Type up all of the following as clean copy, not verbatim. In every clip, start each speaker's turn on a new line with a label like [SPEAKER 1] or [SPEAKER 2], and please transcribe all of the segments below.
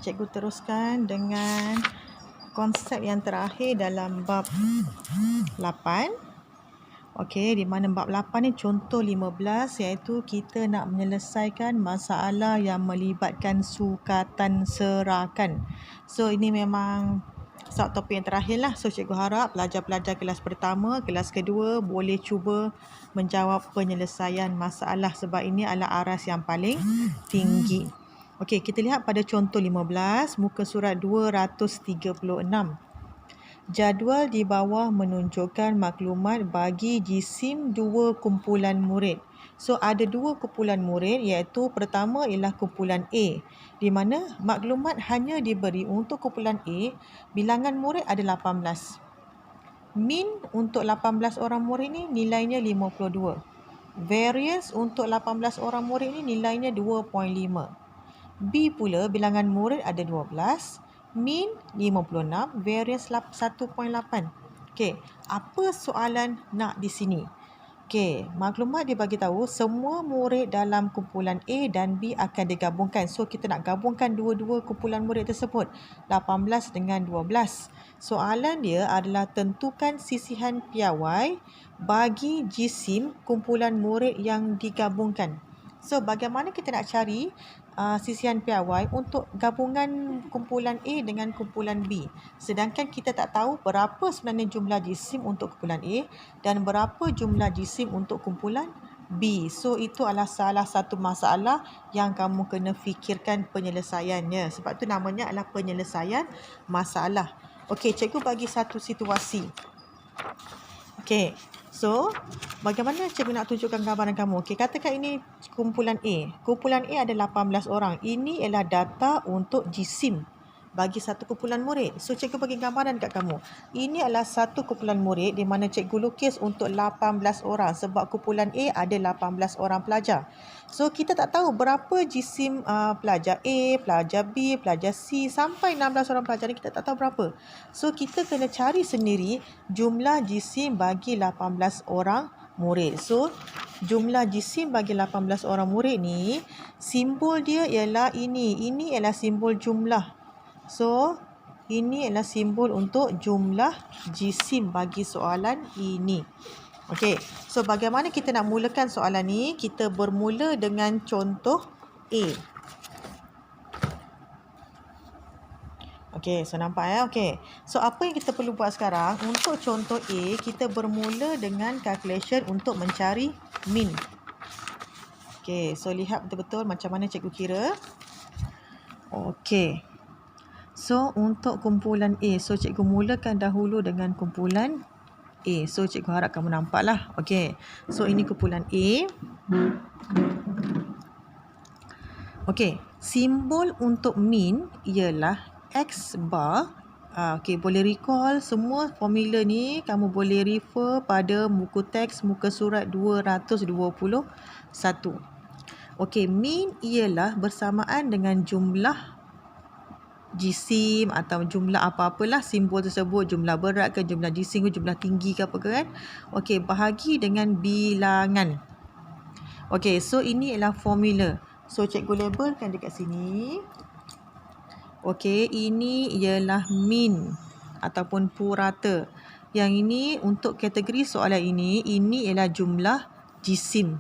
[SPEAKER 1] cikgu teruskan dengan konsep yang terakhir dalam bab 8. Okey, di mana bab 8 ni contoh 15 iaitu kita nak menyelesaikan masalah yang melibatkan sukatan serakan. So ini memang topik yang terakhir lah. So cikgu harap pelajar-pelajar kelas pertama, kelas kedua boleh cuba menjawab penyelesaian masalah sebab ini adalah aras yang paling tinggi. Okey, kita lihat pada contoh 15, muka surat 236. Jadual di bawah menunjukkan maklumat bagi jisim dua kumpulan murid. So, ada dua kumpulan murid iaitu pertama ialah kumpulan A, di mana maklumat hanya diberi untuk kumpulan A, bilangan murid ada 18. Min untuk 18 orang murid ni nilainya 52. Variance untuk 18 orang murid ni nilainya 2.5. B pula bilangan murid ada 12, min 56, variance 1.8. Okey, apa soalan nak di sini? Okey, maklumat dia bagi tahu semua murid dalam kumpulan A dan B akan digabungkan. So kita nak gabungkan dua-dua kumpulan murid tersebut, 18 dengan 12. Soalan dia adalah tentukan sisihan piawai bagi jisim kumpulan murid yang digabungkan. So bagaimana kita nak cari sisihan piawai untuk gabungan kumpulan A dengan kumpulan B. Sedangkan kita tak tahu berapa sebenarnya jumlah jisim untuk kumpulan A dan berapa jumlah jisim untuk kumpulan B. So itu adalah salah satu masalah yang kamu kena fikirkan penyelesaiannya. Sebab tu namanya adalah penyelesaian masalah. Okey, cikgu bagi satu situasi. Okey. So, bagaimana cikgu nak tunjukkan gambaran kamu? Okey, katakan ini kumpulan A. Kumpulan A ada 18 orang. Ini ialah data untuk jisim bagi satu kumpulan murid. So, cikgu bagi gambaran dekat kamu. Ini adalah satu kumpulan murid di mana cikgu lukis untuk 18 orang sebab kumpulan A ada 18 orang pelajar. So, kita tak tahu berapa jisim pelajar A, pelajar B, pelajar C sampai 16 orang pelajar ni kita tak tahu berapa. So, kita kena cari sendiri jumlah jisim bagi 18 orang murid. So, jumlah jisim bagi 18 orang murid ni, simbol dia ialah ini. Ini ialah simbol jumlah. So, ini adalah simbol untuk jumlah jisim bagi soalan ini. Okey, so bagaimana kita nak mulakan soalan ni? Kita bermula dengan contoh A. Okey, so nampak ya? Okey. So, apa yang kita perlu buat sekarang? Untuk contoh A, kita bermula dengan calculation untuk mencari min. Okey, so lihat betul-betul macam mana cikgu kira. Okey. So, untuk kumpulan A, so cikgu mulakan dahulu dengan kumpulan A. So, cikgu harap kamu nampak lah. Okey. So, ini kumpulan A. Okey. Simbol untuk min ialah X bar. Okey, boleh recall semua formula ni. Kamu boleh refer pada muka teks, muka surat 221. Okey, min ialah bersamaan dengan jumlah jisim atau jumlah apa-apalah simbol tersebut, jumlah berat ke, jumlah jisim ke, jumlah tinggi ke apa ke kan. Okey, bahagi dengan bilangan. Okey, so ini ialah formula. So cikgu labelkan dekat sini. Okey, ini ialah min ataupun purata. Yang ini untuk kategori soalan ini ialah jumlah jisim.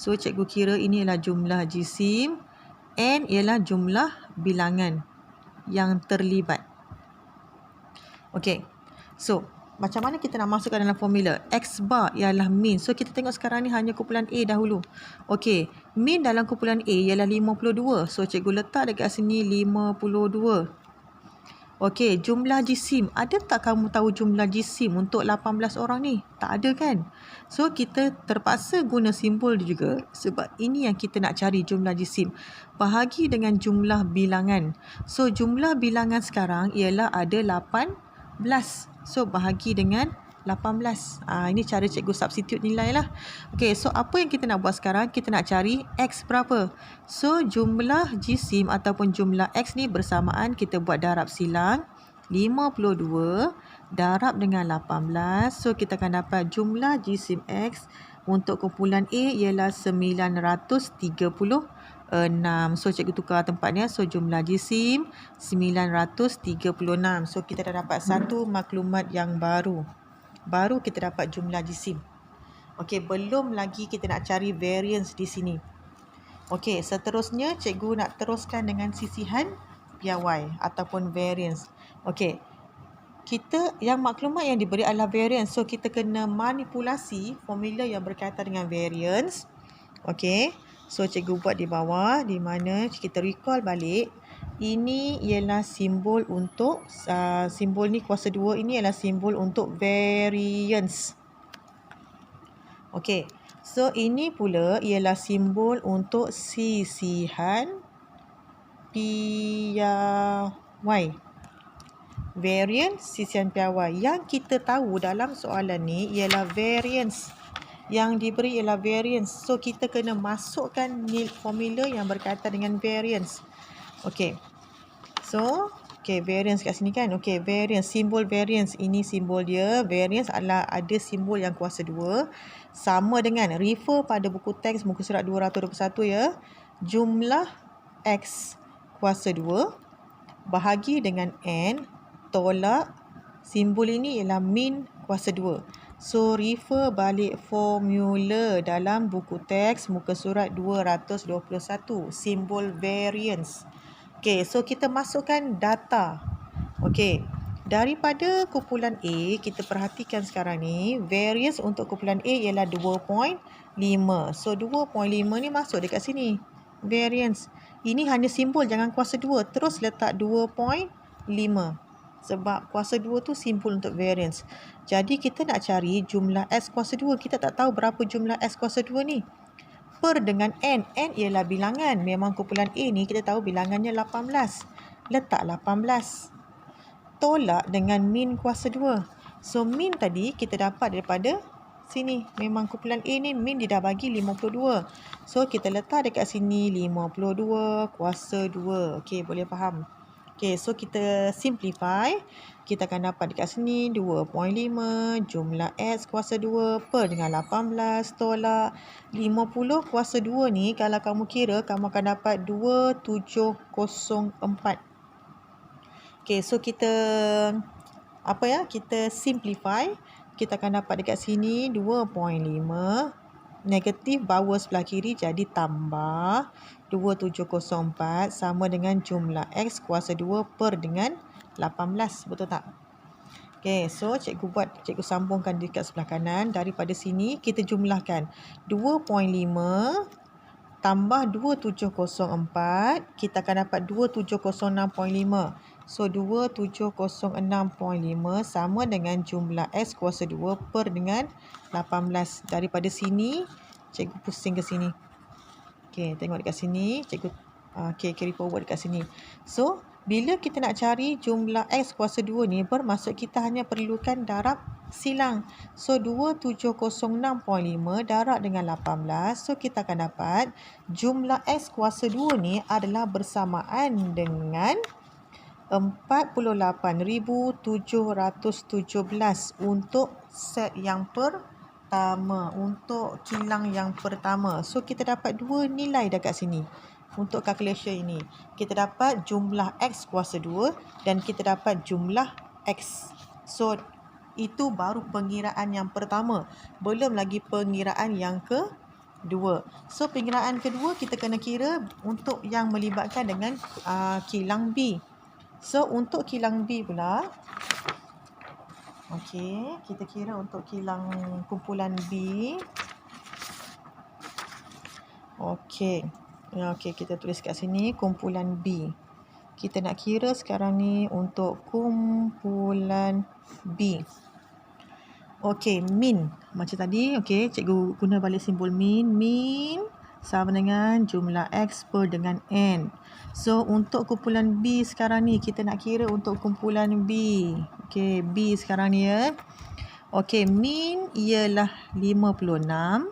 [SPEAKER 1] So cikgu kira ini ialah jumlah jisim, N ialah jumlah bilangan yang terlibat. Okey. So, macam mana kita nak masukkan dalam formula? X bar ialah min. So, kita tengok sekarang ni hanya kumpulan A dahulu. Okey. Min dalam kumpulan A ialah 52. So, cikgu letak dekat sini 52. Okey. Jumlah jisim. Ada tak kamu tahu jumlah jisim untuk 18 orang ni? Tak ada kan? So, kita terpaksa guna simbol juga sebab ini yang kita nak cari jumlah jisim. Bahagi dengan jumlah bilangan. So, jumlah bilangan sekarang ialah ada 18. So, bahagi dengan 18. Ini cara cikgu substitute nilai lah. Okey, so apa yang kita nak buat sekarang? Kita nak cari X berapa? So, jumlah jisim ataupun jumlah X ni bersamaan kita buat darab silang. 52 darab dengan 18. So, kita akan dapat jumlah jisim X untuk kumpulan A ialah 934. 6. So cikgu tukar tempatnya. So jumlah jisim 936. So kita dah dapat satu maklumat yang baru. Baru kita dapat jumlah jisim. Okey, belum lagi kita nak cari variance di sini. Okey, seterusnya cikgu nak teruskan dengan sisihan piawai ataupun variance. Okey. Yang maklumat yang diberi adalah variance. So kita kena manipulasi formula yang berkaitan dengan variance. Okey. So cikgu buat di bawah, di mana kita recall balik. Ini ialah simbol untuk simbol ni kuasa 2 ini ialah simbol untuk variance. Okey. So ini pula ialah simbol untuk sisihan piawai. Variance, sisihan piawai. Yang kita tahu dalam soalan ni ialah variance. Yang diberi ialah variance. So kita kena masukkan formula yang berkaitan dengan variance. Okey. So, variance kat sini kan. Okey, variance, simbol variance. Ini simbol dia. Variance adalah ada simbol yang kuasa 2. Sama dengan, refer pada buku teks muka surat 221 ya. Jumlah X kuasa 2 bahagi dengan N tolak simbol ini ialah min kuasa 2. So refer balik formula dalam buku teks muka surat 221, simbol variance. Okey, so kita masukkan data. Okey, daripada kumpulan A, kita perhatikan sekarang ni, variance untuk kumpulan A ialah 2.5. So 2.5 ni masuk dekat sini. Variance. Ini hanya simbol, jangan kuasa 2. Terus letak 2.5. Sebab kuasa 2 tu simbol untuk variance. Jadi kita nak cari jumlah X kuasa 2. Kita tak tahu berapa jumlah X kuasa 2 ni. Per dengan N. N ialah bilangan. Memang kumpulan A ni kita tahu bilangannya 18. Letak 18. Tolak dengan min kuasa 2. So min tadi kita dapat daripada sini. Memang kumpulan A ni min dia dah bagi 52. So kita letak dekat sini 52 kuasa 2. Okey, boleh faham? Okey, so kita simplify. Kita akan dapat dekat sini 2.5 jumlah X kuasa 2 per dengan 18 tolak 50 kuasa 2 ni. Kalau kamu kira, kamu akan dapat 2704. Okey, so kita kita simplify. Kita akan dapat dekat sini 2.5 negatif bawah sebelah kiri jadi tambah 2704 sama dengan jumlah X kuasa 2 per dengan 18. Betul tak? Okey, so cikgu sambungkan dekat sebelah kanan. Daripada sini kita jumlahkan 2.5 tambah 2704. Kita akan dapat 2706.5. So 2706.5 sama dengan jumlah X kuasa 2 per dengan 18. Daripada sini, cikgu pusing ke sini. Okey, tengok dekat sini. Cikgu carry forward dekat sini. So, bila kita nak cari jumlah X kuasa 2 ni, bermaksud kita hanya perlukan darab silang. So, 2706.5 darab dengan 18. So, kita akan dapat jumlah X kuasa 2 ni adalah bersamaan dengan 48,717 untuk set yang pertama, untuk kilang yang pertama. So kita dapat dua nilai dekat sini untuk calculation ini. Kita dapat jumlah X kuasa 2 dan kita dapat jumlah X. So itu baru pengiraan yang pertama, belum lagi pengiraan yang kedua. So pengiraan kedua kita kena kira untuk yang melibatkan dengan kilang B. So, untuk kilang B pula, okey, kita kira untuk kilang kumpulan B. Okey, kita tulis kat sini kumpulan B. Kita nak kira sekarang ni untuk kumpulan B. Okey, min. Macam tadi, okey, cikgu guna balik simbol min. Min sama dengan jumlah X per dengan N. So, untuk kumpulan B sekarang ni, kita nak kira untuk kumpulan B. Okey, B sekarang ni ya. Okey, min ialah 56.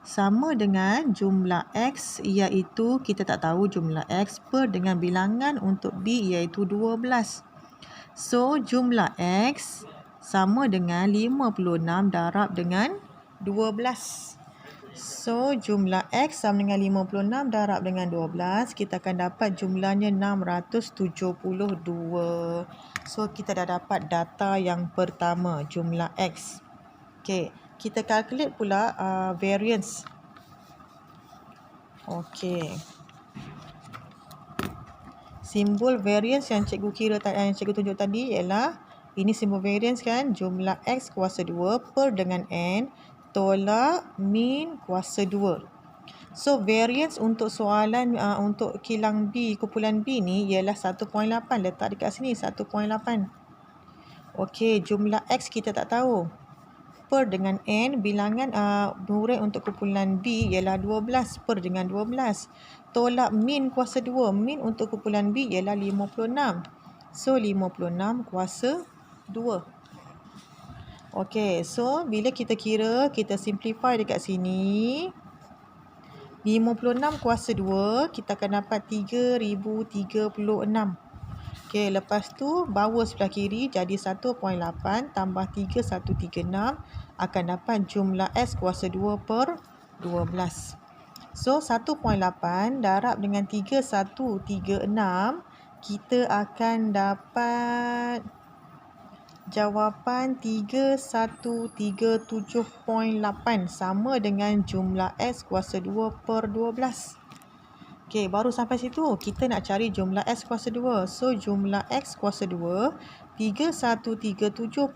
[SPEAKER 1] Sama dengan jumlah X iaitu, kita tak tahu jumlah X per dengan bilangan untuk B iaitu 12. So, jumlah X sama dengan 56 darab dengan 12. So, jumlah X sama dengan 56 darab dengan 12. Kita akan dapat jumlahnya 672. So, kita dah dapat data yang pertama, jumlah X. Okey, kita calculate pula variance. Okey. Simbol variance yang cikgu tunjuk tadi ialah ini simbol variance kan, jumlah X kuasa 2 per dengan N tolak min kuasa 2. So variance untuk soalan untuk kilang B, kumpulan B ni ialah 1.8. Letak dekat sini 1.8. Okey, jumlah X kita tak tahu. Per dengan N, bilangan murid untuk kumpulan B ialah 12 per dengan 12. Tolak min kuasa 2. Min untuk kumpulan B ialah 56. So 56 kuasa 2. Okey, so bila kita kira, kita simplify dekat sini. 56 kuasa 2, kita akan dapat 3036. Okey, lepas tu bawah sebelah kiri jadi 1.8 tambah 3136 akan dapat jumlah S kuasa 2 per 12. So 1.8 darab dengan 3136, kita akan dapat jawapan 3137.8 sama dengan jumlah S kuasa 2 per 12. Okey, baru sampai situ. Kita nak cari jumlah S kuasa 2. So, jumlah X kuasa 2, 3137.8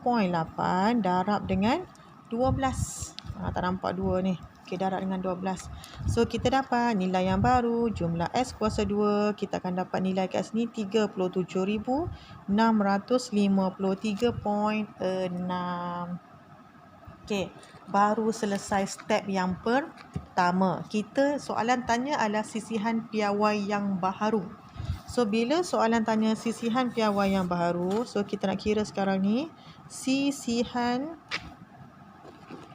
[SPEAKER 1] darab dengan 12. Tak nampak 2 ni. Okey, darab dengan 12. So, kita dapat nilai yang baru. Jumlah S kuasa 2, kita akan dapat nilai kat sini 37,653.6. Okey, baru selesai step yang pertama. Soalan tanya adalah sisihan piawai yang baharu. So, bila soalan tanya sisihan piawai yang baharu, so kita nak kira sekarang ni sisihan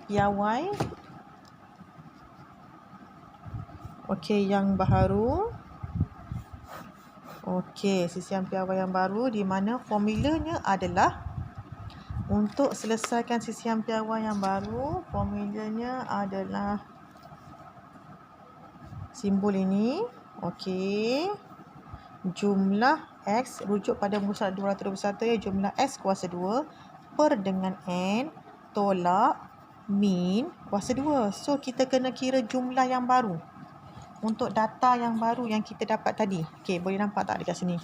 [SPEAKER 1] piawai yang baharu. Okey, sisihan piawai yang baru di mana formulanya adalah untuk selesaikan sisihan piawai yang baru, formulanya adalah simbol ini. Okey. Jumlah X rujuk pada muka 221 ya, jumlah X kuasa 2 per dengan N tolak min kuasa 2. So, kita kena kira jumlah yang baru untuk data yang baru yang kita dapat tadi. Okey, boleh nampak tak dekat sini?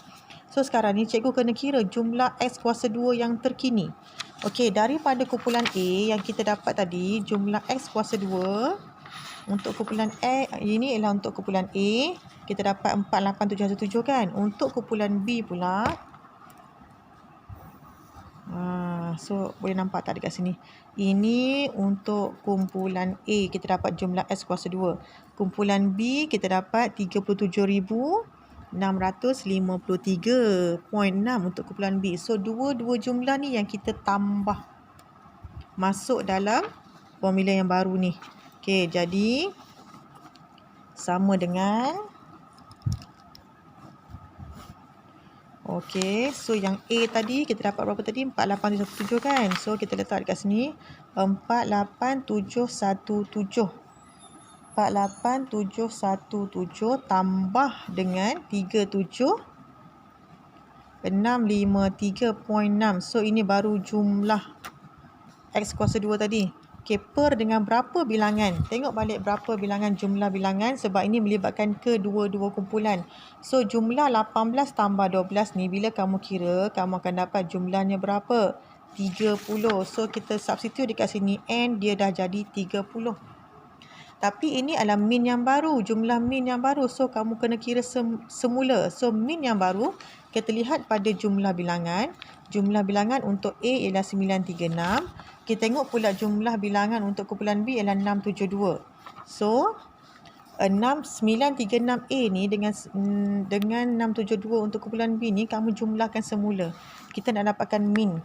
[SPEAKER 1] So, sekarang ni cikgu kena kira jumlah X kuasa 2 yang terkini. Okey, daripada kumpulan A yang kita dapat tadi, jumlah X kuasa 2 untuk kumpulan A, ini ialah untuk kumpulan A, kita dapat 48717 kan. Untuk kumpulan B pula, so boleh nampak tak dekat sini? Ini untuk kumpulan A, kita dapat jumlah S kuasa 2. Kumpulan B, kita dapat 37,653.6 untuk kumpulan B. So, dua jumlah ni yang kita tambah masuk dalam formula yang baru ni. Okey, jadi sama dengan, okey, so yang A tadi kita dapat berapa tadi? 48717 kan. So, kita letak dekat sini 48717. 48717 tambah dengan 37653.6. So, ini baru jumlah X kuasa 2 tadi. Okey, per dengan berapa bilangan? Tengok balik berapa bilangan, jumlah bilangan sebab ini melibatkan kedua-dua kumpulan. So, jumlah 18 tambah 12 ni bila kamu kira, kamu akan dapat jumlahnya berapa? 30. So, kita substitute dekat sini N, dia dah jadi 30. Tapi ini adalah min yang baru, jumlah min yang baru. So, kamu kena kira semula. So, min yang baru, kita lihat pada jumlah bilangan. Jumlah bilangan untuk A ialah 936. Kita tengok pula jumlah bilangan untuk kumpulan B ialah 672. So, 936A ni dengan 672 untuk kumpulan B ni, kamu jumlahkan semula. Kita nak dapatkan min.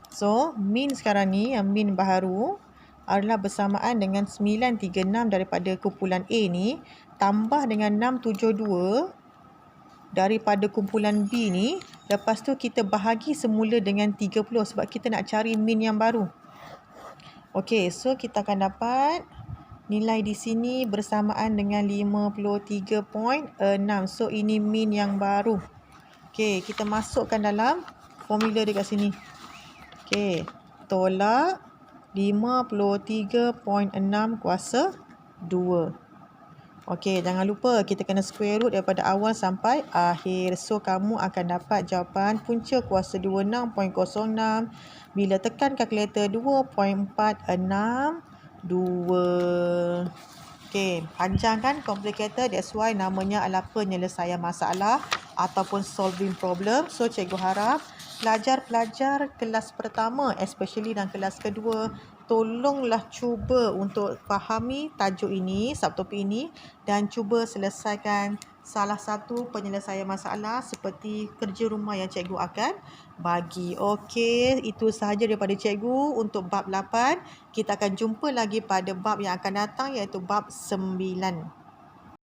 [SPEAKER 1] So, min sekarang ni, yang min baharu adalah bersamaan dengan 936 daripada kumpulan A ni tambah dengan 672 daripada kumpulan B ni. Lepas tu kita bahagi semula dengan 30 sebab kita nak cari min yang baru. Okey, so kita akan dapat Nilai di sini bersamaan dengan 53.6. So, ini min yang baru. Okey, kita masukkan dalam formula dekat sini. Okey, tolak 53.6 kuasa 2. Okey, jangan lupa kita kena square root daripada awal sampai akhir. So, kamu akan dapat jawapan punca kuasa 2 6.06. Bila tekan kalkulator 2.462. Okey, panjang kan complicated. That's why namanya adalah penyelesaian masalah ataupun solving problem. So, cikgu harap pelajar-pelajar kelas pertama, especially dan kelas kedua, tolonglah cuba untuk fahami tajuk ini, subtopik ini dan cuba selesaikan salah satu penyelesaian masalah seperti kerja rumah yang cikgu akan bagi. Okey, itu sahaja daripada cikgu untuk bab 8. Kita akan jumpa lagi pada bab yang akan datang iaitu bab 9.